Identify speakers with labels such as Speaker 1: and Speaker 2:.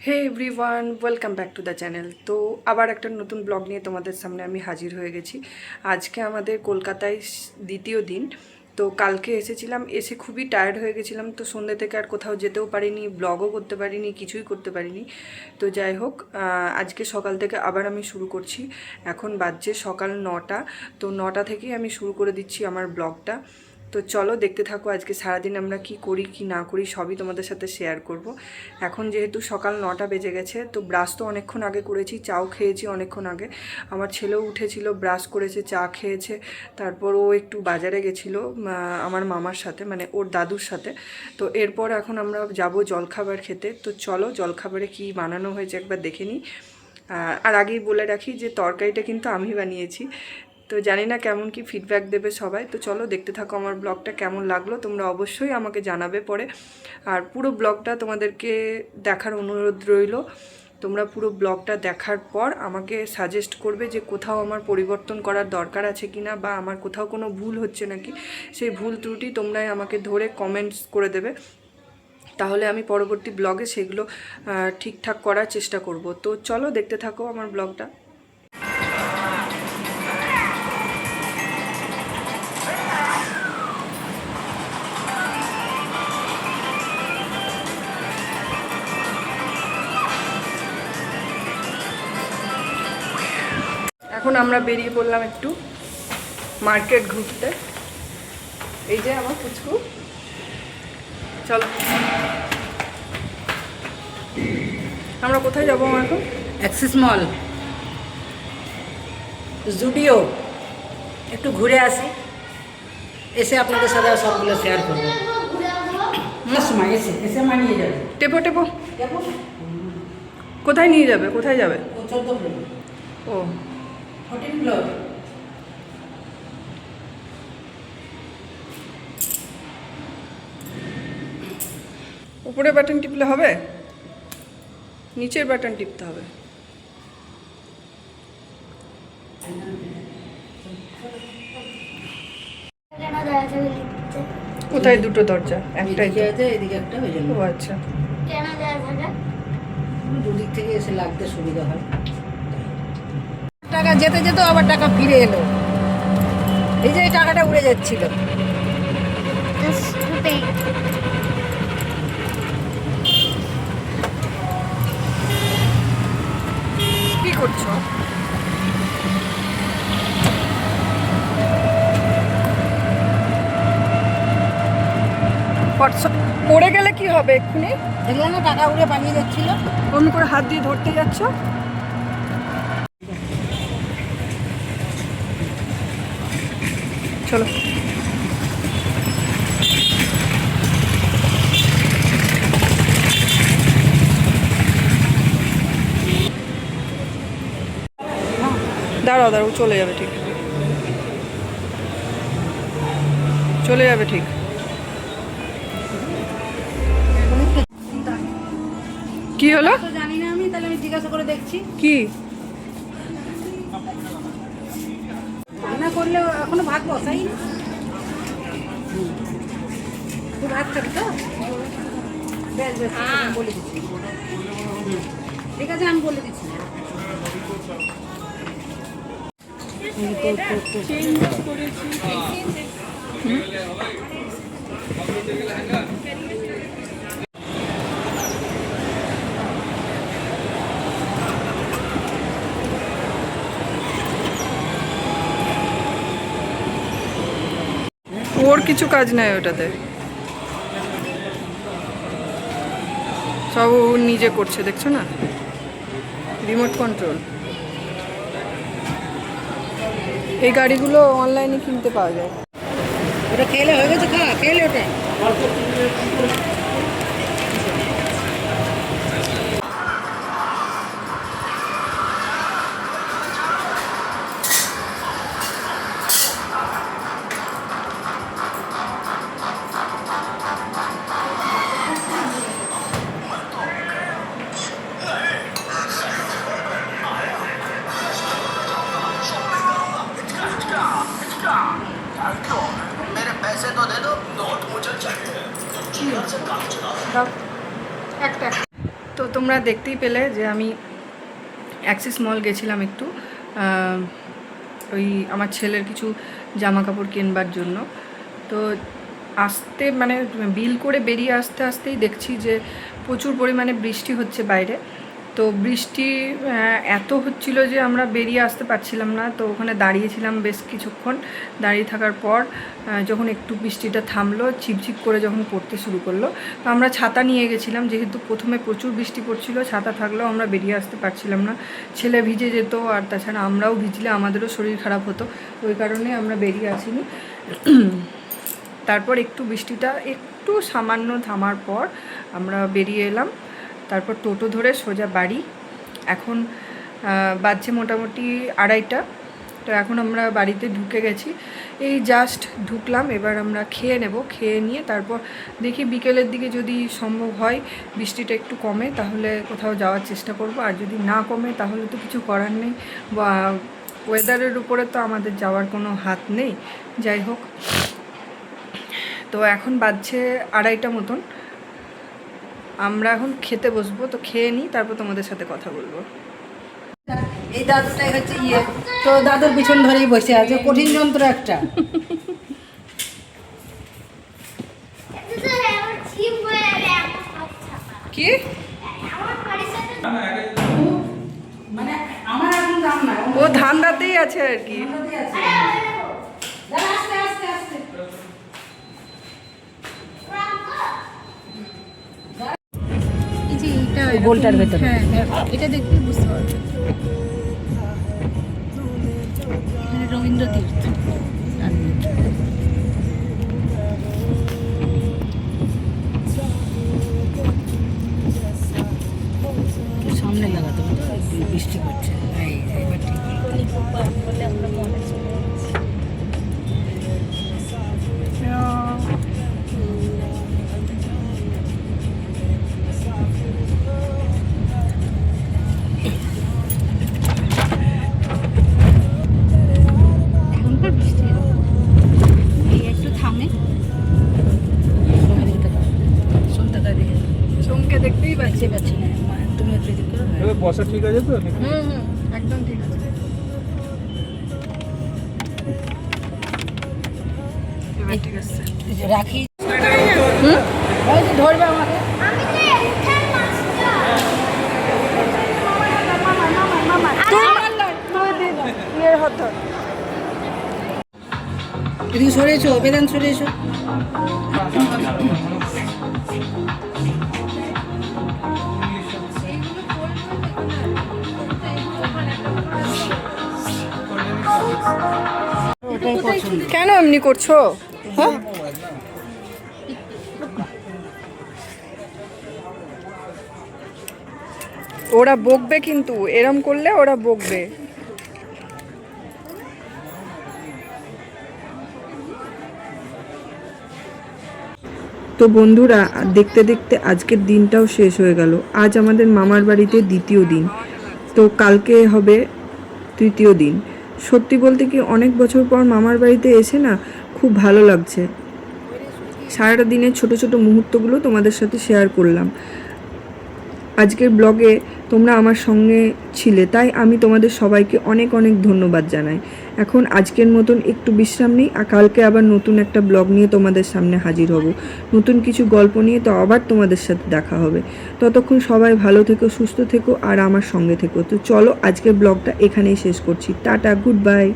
Speaker 1: Hey everyone, welcome back to the channel. তো আবার একটা নতুন ব্লগ নিয়ে তোমাদের সামনে আমি হাজির হয়ে গেছি। আজকে আমাদের কলকাতায় দ্বিতীয় দিন। তো কালকে এসেছিলাম, এসে খুবই টায়ার্ড হয়ে গেছিলাম। তো সন্ধ্যে থেকে আর কোথাও যেতেও পারিনি, ব্লগও করতে পারিনি, কিছুই করতে পারিনি। তো যাই হোক, আজকে সকাল থেকে আবার আমি শুরু করছি। এখন বাজছে সকাল 9টা। তো 9টা থেকেই আমি শুরু করে দিচ্ছি আমার ব্লগটা। তো চলো দেখতে থাকো আজকে সারাদিন আমরা কি করি কি না করি সবই তোমাদের সাথে শেয়ার করব। এখন যেহেতু সকাল 9টা বেজে গেছে, তো ব্রাশ তো অনেকক্ষণ আগে করেছি, চাও খেয়েছি অনেকক্ষণ আগে। আমার ছেলেও উঠেছিল, ব্রাশ করেছে, চা খেয়েছে। তারপর ও একটু বাজারে গেছিলো আমার মামার সাথে, মানে ওর দাদুর সাথে। তো এরপর এখন আমরা যাব জলখাবার খেতে। তো চলো জলখাবারে কি বানানো হয়েছে একবার দেখে নিই। আর আগেই বলে রাখি যে তরকারিটা কিন্তু আমি বানিয়েছি। তো জানি না কেমন কি ফিডব্যাক দেবে সবাই। তো চলো দেখতে থাকো আমার ব্লগটা, কেমন লাগলো তোমরা অবশ্যই আমাকে জানাবে পরে। আর পুরো ব্লগটা তোমাদেরকে দেখার অনুরোধ রইল। তোমরা পুরো ব্লগটা দেখার পর আমাকে সাজেস্ট করবে যে কোথাও আমার পরিবর্তন করার দরকার আছে কিনা, বা আমার কোথাও কোনো ভুল হচ্ছে নাকি। সেই ভুল ত্রুটি তোমরাই আমাকে ধরে কমেন্টস করে দেবে, তাহলে আমি পরবর্তী ব্লগে সেগুলো ঠিকঠাক করার চেষ্টা করব। তো চলো দেখতে থাকো আমার ব্লগটা। এখন আমরা বেরিয়ে পড়লাম একটু মার্কেট ঘুরতে। এই যে আমার পুচকু, চলো। আমরা কোথায় যাবো এখন?
Speaker 2: অ্যাক্সিস মল, জুডিও, একটু ঘুরে আসি, এসে আপনাদের সাথে সবগুলো শেয়ার করবো। না সময় এসে এসে মানিয়ে যাবে।
Speaker 1: টেপো টেপো। কোথায় নিয়ে যাবে, কোথায় যাবে?
Speaker 2: ও 14 ফ্লোর,
Speaker 1: ও
Speaker 2: 14 ফ্লোর।
Speaker 1: উপরে বাটন টিপলে হবে, নিচের বাটন টিপতে হবে। কোথায় দুটো দরজা? একটাই তো।
Speaker 2: আছে, এদিকে একটা, ওই জন্য।
Speaker 1: ও আচ্ছা।
Speaker 2: দুদিক থেকে এসে লাগতে সুবিধা হয়। টাকা যেতে যেত, আবার টাকা ফিরে এলো। এই যে এই টাকাটা উড়ে যাচ্ছিল।
Speaker 1: কি করছো? পড়ে গেলে কি হবে এক্ষুনি?
Speaker 2: দেখলে না টাকা উড়ে পালিয়ে যাচ্ছিল।
Speaker 1: অমনি করে হাত দিয়ে ধরতে যাচ্ছ। চলো। দাঁড়াও দাঁড়াও, চলে যাবে ঠিক, চলে যাবে ঠিক। কি হলো?
Speaker 2: তো জানি না আমি, তাহলে আমি জিজ্ঞাসা করে দেখছি।
Speaker 1: কি
Speaker 2: রান্না করলে এখনো ভাত বসাই। তুই ভাত খাবি তো? বেশ বেশ, আমি বলে দিচ্ছি। ঠিক আছে, আমি বলে দিচ্ছি।
Speaker 1: ওর কিছু কাজ নাই ওটাতে, সব ও নিজে করছে, দেখছো না? Remote control. এই গাড়িগুলো অনলাইনে কিনতে পাওয়া যায়।
Speaker 2: ওটা খেলে হয়ে গেছে, খা খেলে ওটা।
Speaker 3: मेरे पैसे तो दे दो, नोट मुझे चाहिए।
Speaker 1: তোমরা দেখতেই পেলে যে আমি অ্যাক্সিস মল গেছিলাম একটু ওই আমার ছেলের কিছু জামা কাপড় কিনবার জন্য। তো আসতে মানে বিল করে বেরিয়ে আসতে আসতেই দেখছি যে প্রচুর পরিমাণে বৃষ্টি হচ্ছে বাইরে। তো বৃষ্টি এত হচ্ছিল যে আমরা বেরিয়ে আসতে পারছিলাম না। তো ওখানে দাঁড়িয়েছিলাম বেশ কিছুক্ষণ। দাঁড়িয়ে থাকার পর যখন একটু বৃষ্টিটা থামলো, ঝিপঝিপ করে যখন পড়তে শুরু করলো, তো আমরা ছাতা নিয়ে গেছিলাম। যেহেতু প্রথমে প্রচুর বৃষ্টি পড়ছিল, ছাতা থাকলেও আমরা বেরিয়ে আসতে পারছিলাম না, ছেলে ভিজে যেত, আর তাছাড়া আমরাও ভিজলে আমাদেরও শরীর খারাপ হতো। ওই কারণে আমরা বেরিয়ে আসিনি। তারপর একটু বৃষ্টিটা একটু সামান্য থামার পর আমরা বেরিয়ে এলাম। তারপর টোটো ধরে সোজা বাড়ি। এখন বাজছে মোটামুটি 2:30। তো এখন আমরা বাড়িতে ঢুকে গেছি, এই জাস্ট ঢুকলাম। এবার আমরা খেয়ে নেব, খেয়ে নিয়ে তারপর দেখি বিকেলের দিকে যদি সম্ভব হয়, বৃষ্টিটা একটু কমে, তাহলে কোথাও যাওয়ার চেষ্টা করব। আর যদি না কমে তাহলে তো কিছু করার নেই, বা ওয়েদারের উপরে তো আমাদের যাওয়ার কোনো হাত নেই। যাই হোক, তো এখন বাজছে 2:30 মতন। আমরা এখন খেতে বসবো, তো খেয়ে নিই, তারপর তোমাদের সাথে কথা বলবো।
Speaker 2: এই দাদুটাই হচ্ছে তো দাদুর পিছন ধরেই বসে আছে, কঠিন যন্ত্র একটা।
Speaker 1: কি
Speaker 2: মানে আমার এখন দাম না,
Speaker 1: ও ধান্দাতেই আছে আর কি।
Speaker 2: গোলটার ভেতরে
Speaker 3: এটা দেখলে বুঝতে পারবে এখানে রবীন্দ্র তীর্থ।
Speaker 2: সামনে লাগাতে হবে, বৃষ্টি পড়ছে। এবার ঠিক
Speaker 3: বলে আমরা মনে চলে যাচ্ছি। এখনকার বৃষ্টি এই একটু থামে।
Speaker 1: সোমকে দেখতেই পাচ্ছি।
Speaker 2: পাচ্ছি না, তুমি একটু এদিক করো না।
Speaker 4: বসা ঠিক আছে তো?
Speaker 1: একদম ঠিক আছে। এবার ঠিক আছে,
Speaker 2: রাখি। ধরবে আমাকে। এদিকে সরে এসো, বেদান সরে এসো। ওটাই পছন্দ।
Speaker 1: কেন এমনি করছো? হ্যাঁ, ওরা বকবে, কিন্তু এরম করলে ওরা বকবে। তো বন্ধুরা, দেখতে দেখতে আজকের দিনটাও শেষ হয়ে গেল। আজ আমাদের মামার বাড়িতে 2য় দিন, তো কালকে হবে 3য় দিন। সত্যি বলতে কি, অনেক বছর পর মামার বাড়িতে এসে না খুব ভালো লাগছে। সারাটা দিনের ছোট ছোট মুহূর্তগুলো তোমাদের সাথে শেয়ার করলাম। আজকের ব্লগে তোমরা আমার সঙ্গে ছিলে, তাই আমি তোমাদের সবাইকে অনেক অনেক ধন্যবাদ জানাই। এখন আজকের মতন একটু বিশ্রাম নিই, আর কালকে আবার নতুন একটা ব্লগ নিয়ে তোমাদের সামনে হাজির হব, নতুন কিছু গল্প নিয়ে। তো আবার তোমাদের সাথে দেখা হবে। ততক্ষণ সবাই ভালো থেকো, সুস্থ থেকো, আর আমার সঙ্গে থেকো। তো চলো, আজকের ব্লগটা এখানেই শেষ করছি। Tata, good bye.